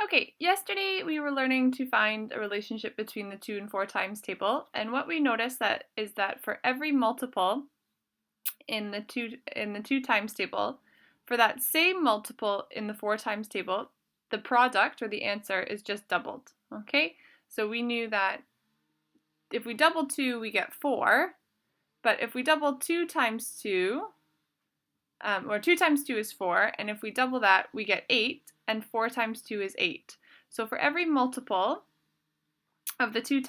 Okay, yesterday we were learning to find a relationship between the 2 and 4 times table, and what we noticed is that for every multiple in the 2 times table, for that same multiple in the 4 times table, the product or the answer is just doubled. Okay? So we knew that if we double 2, we get 4, but if we double 2 times 2, or 2 times 2 is 4, and if we double that, we get 8, and 4 times 2 is 8. So for every multiple of the 2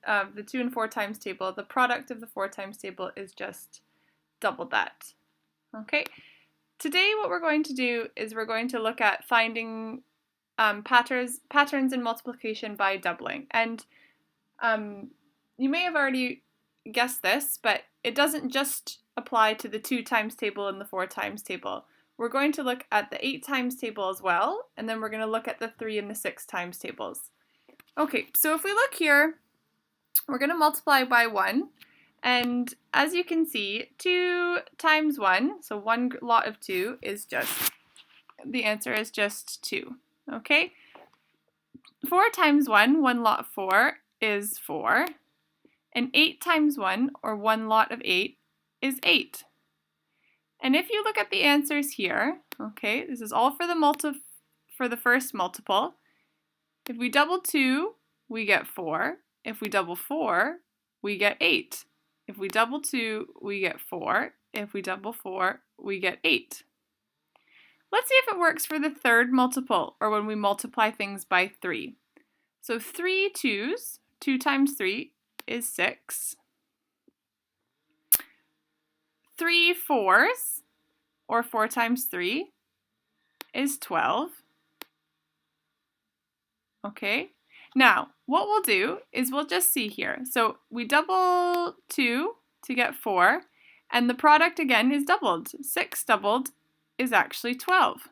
and 4 times table, the product of the 4 times table is just double that. Okay. Today what we're going to do is we're going to look at finding patterns in multiplication by doubling. And you may have already guessed this, but it doesn't just apply to the 2 times table and the 4 times table. We're going to look at the 8 times table as well, and then we're going to look at the 3 and the 6 times tables. Okay, so if we look here, we're going to multiply by 1, and as you can see, 2 times 1, so one lot of 2 is just, the answer is just 2, okay? 4 times 1, one lot of 4 is 4, and 8 times 1, or one lot of 8, is 8. And if you look at the answers here, okay, this is all for the first multiple. If we double 2, we get 4. If we double 4, we get 8. If we double 2, we get 4. If we double 4, we get 8. Let's see if it works for the third multiple, or when we multiply things by 3. So 3 2's, 2 times 3 is 6. 3 4's, or 4 times 3, is 12. Okay, now what we'll do is we'll just see here. So we double 2 to get 4, and the product again is doubled. 6 doubled is actually 12,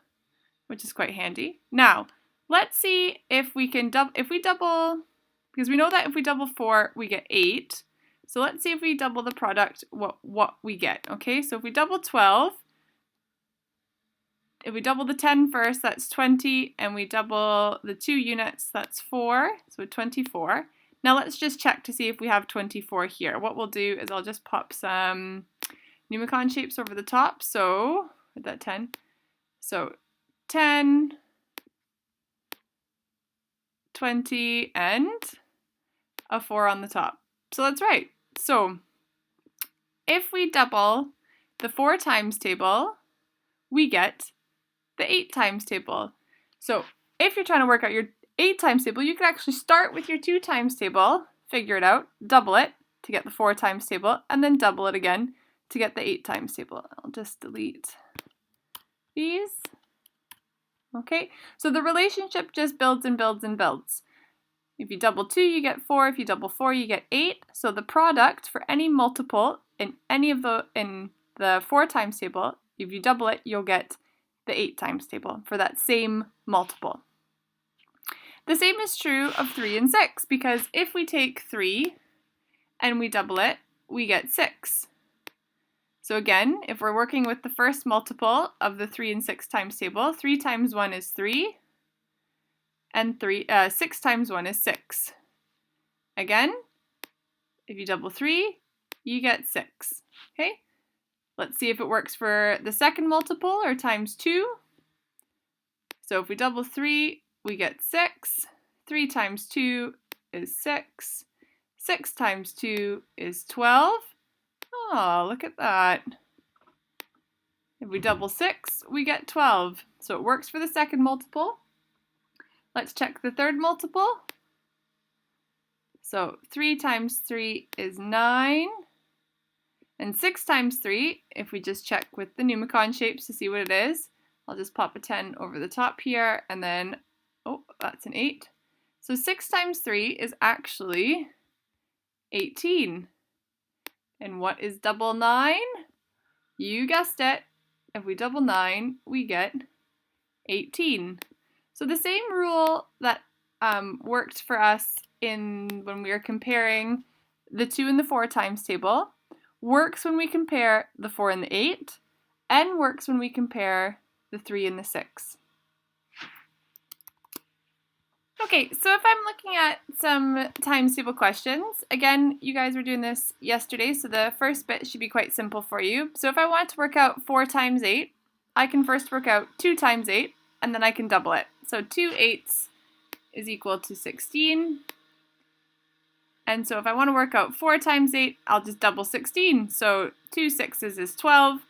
which is quite handy. Now, let's see if we can double, because we know that if we double 4, we get 8. So let's see if we double the product, what we get. Okay, so if we double 12, if we double the 10 first, that's 20, and we double the 2 units, that's 4, so 24. Now let's just check to see if we have 24 here. What we'll do is I'll just pop some pneumicon shapes over the top, so, with that 10, so 10, 20, and a 4 on the top. So that's right. So if we double the 4 times table, we get the 8 times table. So if you're trying to work out your 8 times table, you can actually start with your 2 times table, figure it out, double it to get the 4 times table, and then double it again to get the 8 times table. I'll just delete these. Okay, so the relationship just builds and builds and builds. If you double 2, you get 4. If you double 4, you get 8. So the product for any multiple in the 4 times table, if you double it, you'll get the 8 times table for that same multiple. The same is true of 3 and 6, because if we take 3 and we double it, we get 6. So again, if we're working with the first multiple of the 3 and 6 times table, 3 times 1 is 3, and 6 times 1 is 6. Again, if you double 3, you get 6. Okay? Let's see if it works for the second multiple, or times 2. So if we double 3, we get 6. 3 times 2 is 6. 6 times 2 is 12. Oh, look at that. If we double 6, we get 12. So it works for the second multiple. Let's check the third multiple. So 3 times 3 is 9. And 6 times 3, if we just check with the pneumicon shapes to see what it is, I'll just pop a 10 over the top here, and then, oh, that's an 8. So 6 times 3 is actually 18. And what is double 9? You guessed it. If we double 9, we get 18. So the same rule that worked for us when we were comparing the 2 and the 4 times table works when we compare the 4 and the 8, and works when we compare the 3 and the 6. Okay, so if I'm looking at some times table questions, again, you guys were doing this yesterday, so the first bit should be quite simple for you. So if I want to work out 4 times 8, I can first work out 2 times 8, and then I can double it. So 2 eighths is equal to 16. And so if I want to work out 4 times 8, I'll just double 16. So 2 sixes is 12,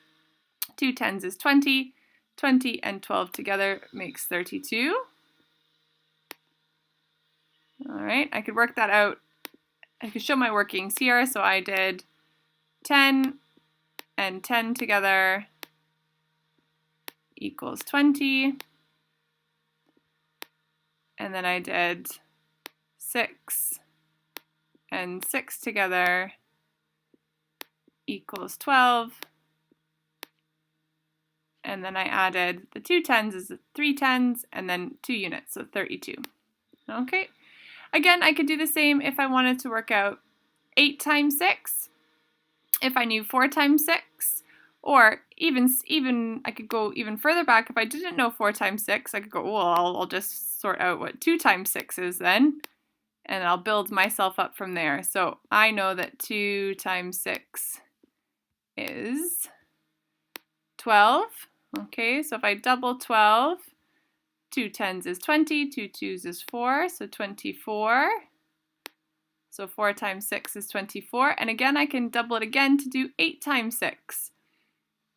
2 tens is 20, 20 and 12 together makes 32. All right, I could work that out. I could show my workings here. So I did 10 and 10 together equals 20. And then I did 6 and 6 together equals 12. And then I added the 2 tens is 3 tens and then 2 units, so 32. Okay. Again, I could do the same if I wanted to work out 8 times 6, if I knew 4 times 6, or even I could go even further back. If I didn't know 4 times 6, I could go, well, I'll just sort out what 2 times 6 is then, and I'll build myself up from there. So I know that 2 times 6 is 12. Okay, so if I double 12, 2 tens is 20, 2 twos is 4, so 24. So 4 times 6 is 24. And again, I can double it again to do 8 times 6.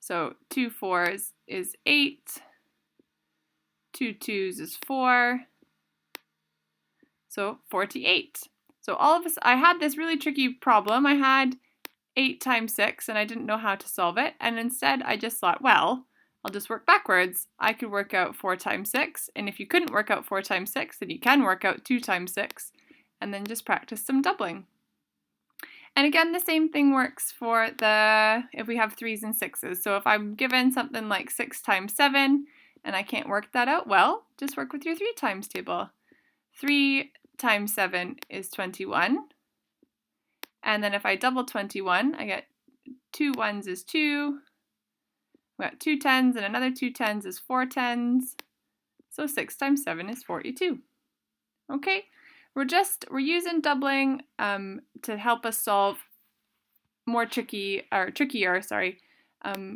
So 2 fours is 8, 2 twos is 4, so 48. So all of us, I had this really tricky problem. I had 8 times 6 and I didn't know how to solve it. And instead I just thought, well, I'll just work backwards. I could work out 4 times 6, and if you couldn't work out 4 times 6, then you can work out 2 times 6, and then just practice some doubling. And again, the same thing works for if we have 3s and 6s. So if I'm given something like 6 times 7, and I can't work that out, well, just work with your 3 times table. 3 times 7 is 21. And then if I double 21, I get 2 1s is 2. We got 2 tens and another 2 tens is 4 tens. So 6 times 7 is 42. Okay, we're using doubling to help us solve trickier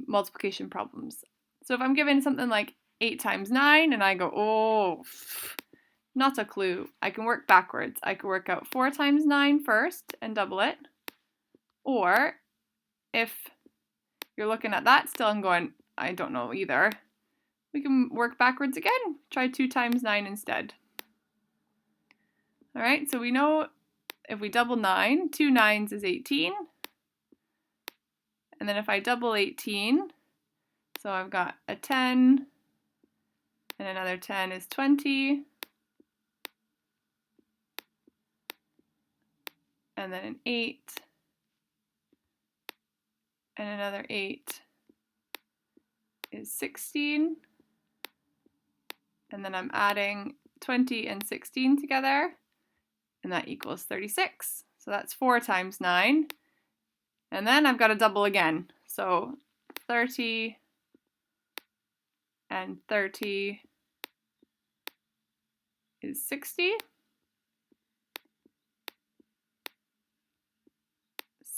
multiplication problems. So if I'm given something like 8 times 9 and I go, oh, not a clue, I can work backwards. I could work out 4 times 9 first and double it. Or if you're looking at that still and going, I don't know either, we can work backwards again. Try 2 times 9 instead. All right, so we know if we double 9, 2 9s is 18. And then if I double 18, so I've got a 10 and another 10 is 20. And then an 8 and another 8 is 16. And then I'm adding 20 and 16 together, and that equals 36. So that's 4 times 9. And then I've got to double again. So 30 and 30 is 60.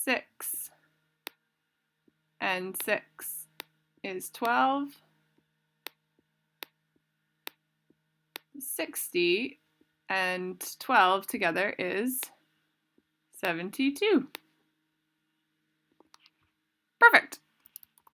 6 and 6 is 12. 60 and 12 together is 72. Perfect.